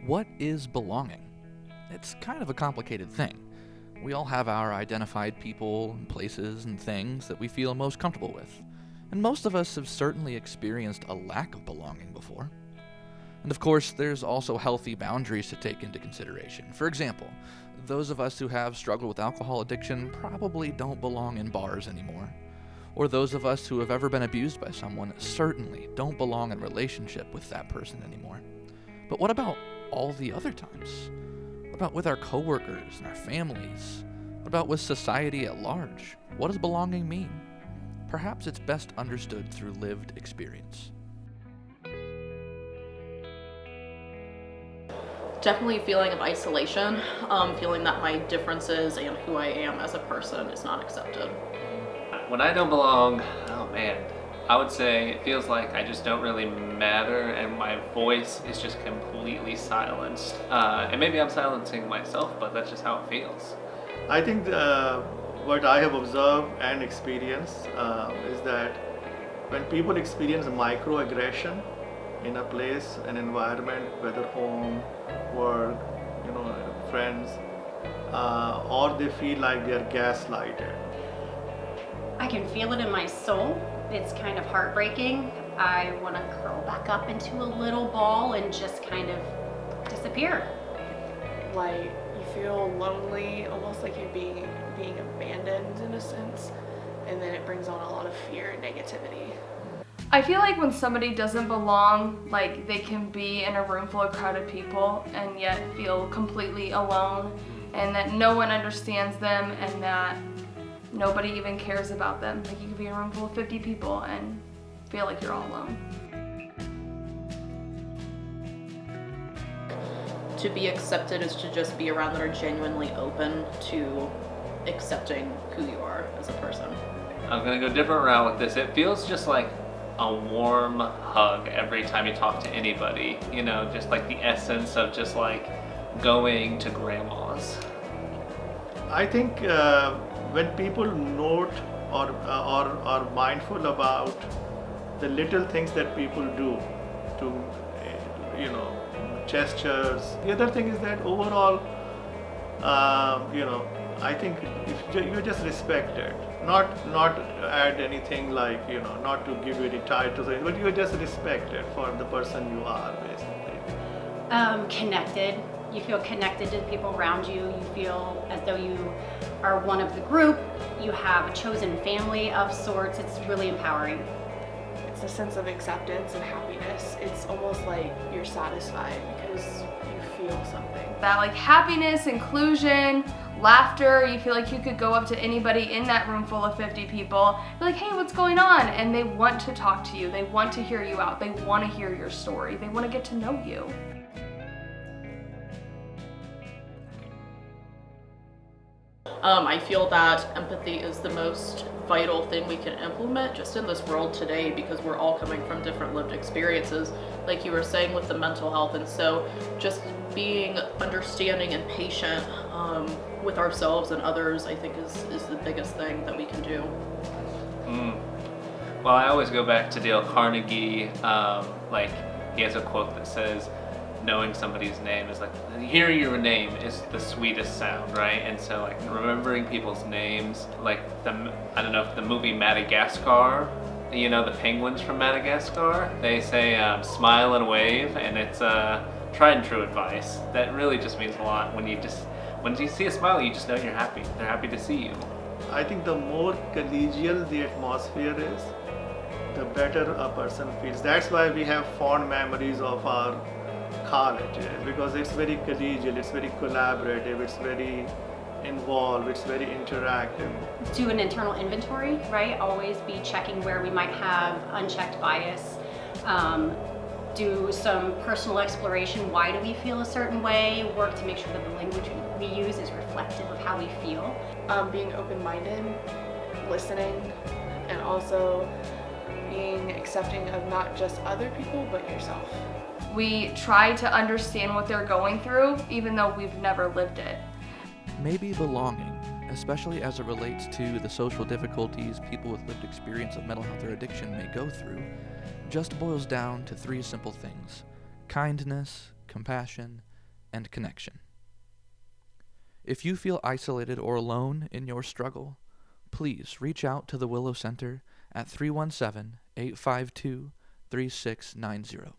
What is belonging? It's kind of a complicated thing. We all have our identified people, and places, and things that we feel most comfortable with, and most of us have certainly experienced a lack of belonging before. And of course, there's also healthy boundaries to take into consideration. For example, those of us who have struggled with alcohol addiction probably don't belong in bars anymore. Or those of us who have ever been abused by someone certainly don't belong in a relationship with that person anymore. But what about all the other times? What about with our coworkers and our families? What about with society at large? What does belonging mean? Perhaps it's best understood through lived experience. Definitely a feeling of isolation, feeling that my differences and who I am as a person is not accepted. When I don't belong, oh man, I would say it feels like I just don't really matter and my voice is just completely silenced. And maybe I'm silencing myself, but that's just how it feels. I think what I have observed and experienced is that when people experience microaggression in a place, an environment, whether home, work, friends, or they feel like they are gaslighted. I can feel it in my soul. It's kind of heartbreaking. I want to curl back up into a little ball and just kind of disappear. Like you feel lonely, almost like you're being abandoned in a sense, and then it brings on a lot of fear and negativity. I feel like when somebody doesn't belong, like they can be in a room full of crowded people and yet feel completely alone, and that no one understands them and that nobody even cares about them. Like you could be in a room full of 50 people and feel like you're all alone. To be accepted is to just be around that are genuinely open to accepting who you are as a person. I'm gonna go a different route with this. It feels just like a warm hug every time you talk to anybody. Just like the essence of just like going to grandma's. I think when people note or are mindful about the little things that people do to, gestures. The other thing is that overall, I think if you just respect it, not add anything like, not to give you any titles, but you just respect it for the person you are, basically. Connected. You feel connected to the people around you. You feel as though you are one of the group. You have a chosen family of sorts. It's really empowering. It's a sense of acceptance and happiness. It's almost like you're satisfied because you feel something. That like happiness, inclusion, laughter, you feel like you could go up to anybody in that room full of 50 people, be like, hey, what's going on? And they want to talk to you. They want to hear you out. They want to hear your story. They want to get to know you. I feel that empathy is the most vital thing we can implement just in this world today, because we're all coming from different lived experiences, like you were saying with the mental health. And so just being understanding and patient with ourselves and others, I think is the biggest thing that we can do. Well, I always go back to Dale Carnegie. Like he has a quote that says, knowing somebody's name is like, hearing your name is the sweetest sound, right? And so like remembering people's names, like I don't know if the movie Madagascar, the penguins from Madagascar, they say smile and wave, and it's tried and true advice. That really just means a lot. When you see a smile, you just know you're happy. They're happy to see you. I think the more collegial the atmosphere is, the better a person feels. That's why we have fond memories of our colleges, because it's very collegial, it's very collaborative, it's very involved, it's very interactive. Do an internal inventory, right? Always be checking where we might have unchecked bias. Do some personal exploration. Why do we feel a certain way? Work to make sure that the language we use is reflective of how we feel. Being open-minded, listening, and also being accepting of not just other people, but yourself. We try to understand what they're going through, even though we've never lived it. Maybe belonging, especially as it relates to the social difficulties people with lived experience of mental health or addiction may go through, just boils down to three simple things: kindness, compassion, and connection. If you feel isolated or alone in your struggle, please reach out to the Willow Center at 317-852-3690.